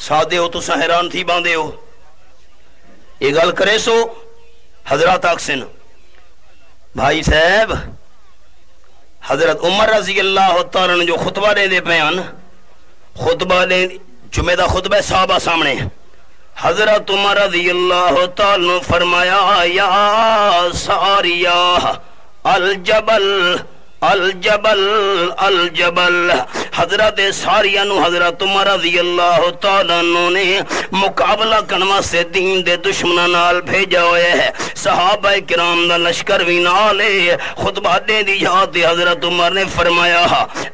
سادے ہو تو حیران تھی باندھے ہو یہ گل کرے سو حضرات آکسن بھائی صاحب حضرت عمر رضی اللہ تعالیٰ نے جو خطبہ دے دے پیان خطبہ دے جمعہ دا خطبہ صحابہ سامنے حضرت عمر رضی اللہ تعالیٰ نے فرمایا یا ساریہ الجبل الجبل الجبل حضرت ساریہ نو حضرت عمر رضی اللہ تعالیٰ نے مقابلہ کرنے سے دین دے دشمنوں نال بھیجا ہوئے ہے صحابہ کرام دا لشکر بھی نالے خطبہ دے دی یاد حضرت عمر نے فرمایا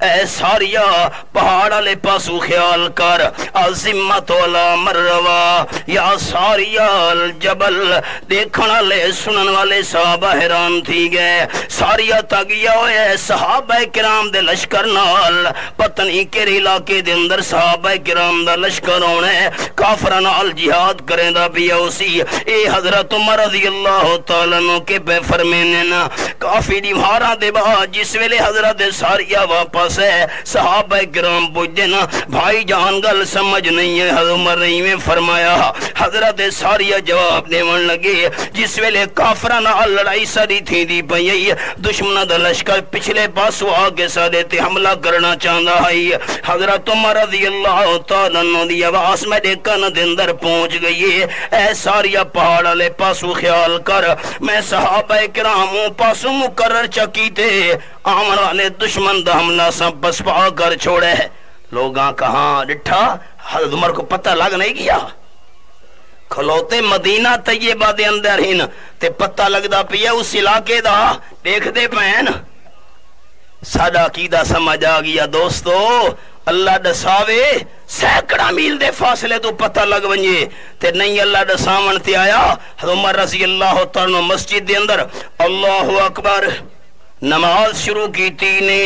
اے ساریہ پہاڑ والے پاسو خیال کر عظمت والا مروا یا ساریہ الجبل دیکھن والے سنن والے صحابہ حیران تھی گئے ساریہ تاگیا ہوئے صحابہ کرام دے لشکر نال پتہ نہیں کیڑے علاقے دے اندر صحابہ کرام دا لشکر ہونے کافراں نال جہاد کریں دا پیا اسی اے حضرت عمر رضی اللہ تعالیٰ عنہ کے بے فرمینے نا کافی دیواراں دے بعد جس ویلے حضرت ساریہ واپس ہے صحابہ کرام پوچھتے نا بھائی جان گل سمجھ نہیں ہے حضرت عمر نے میں فرمایا حضرت ساریہ جواب دیون لگے جس ویلے کافراں نال لڑائی ساری تھی دی پئی دشمناں دا لشکر پچھلے پاسو آگے سادے تے حملہ کرنا چاہتا ہے حضرت عمر رضی اللہ تعالیٰ عنہ دی آواز میں دیکھن دے اندر پہنچ گئی اے ساریہ پہاڑ والے پاسو خیال کر میں صحابہ کراموں پاسو مقرر چکی تے آمن والے دشمن دا حملہ سب پسپا کر چھوڑے لوگاں کہاں ڈٹھا حضرت عمر کو پتہ لگ نہیں گیا کھلوتے مدینہ طیبہ دے اندر ہن تے پتہ لگدا پیا اس علاقے دا دیکھ دے پین ساڈا عقیدہ سمجھ آ گیا دوستو اللہ دساوے سینکڑا میل دے فاصلے تو پتہ لگ ونجے تے نہیں اللہ دساون تے آیا حضرت عمر رضی اللہ تعالیٰ مسجد دے اندر اللہ اکبر نماز شروع کی تھی نے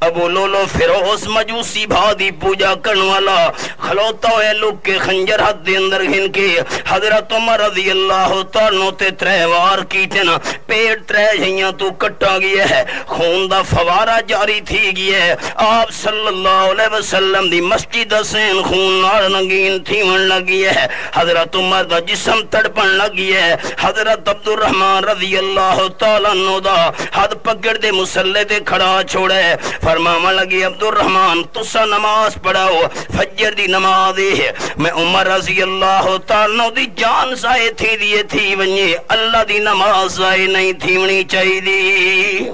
ابو لولو فیروز مجوسی بھادی پوجا کرن والا خلوتا ہوئے لوگ کے خنجر حد دے اندر گھن کے حضرت عمر رضی اللہ تعالیٰ تے ترے وار کیتے نا پیٹ ترے جھیاں تو کٹا گیا ہے خون دا فوارہ جاری تھی گیا ہے آپ صلی اللہ علیہ وسلم دی مسجد حسین خون نار نگین تھی من لگی ہے حضرت عمر دا جسم تڑپن لگی ہے حضرت عبد الرحمن رضی اللہ تعالیٰ عنہ دا حد پکڑ دے مسلح تے کھڑا چھوڑے فرماما لگی عبد الرحمن تسا نماز پڑھاؤ فجر دی نماز ہے میں عمر رضی اللہ تعالیٰ دی جان ضائع تھی دیئے تھی ونجے اللہ دی نماز ضائع نہیں تھی ونی چاہی دی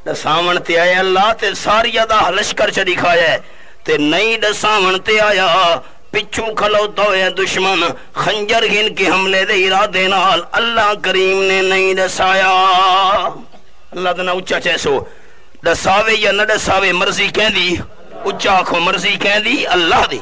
دساون تے آیا اللہ تے ساریہ دا لشکر چڑی کھایا ہے تے نہیں دساون تے آیا پچھو کھلوتا ہوئے دشمن خنجر گھن کے حملے دے ارادے نال اللہ کریم نے نہیں دسایا اللہ دنا اچھا چیسو دساوے یا نہ دساوے مرضی کہہ دی اچھا آنکھوں مرضی کہہ دی اللہ دی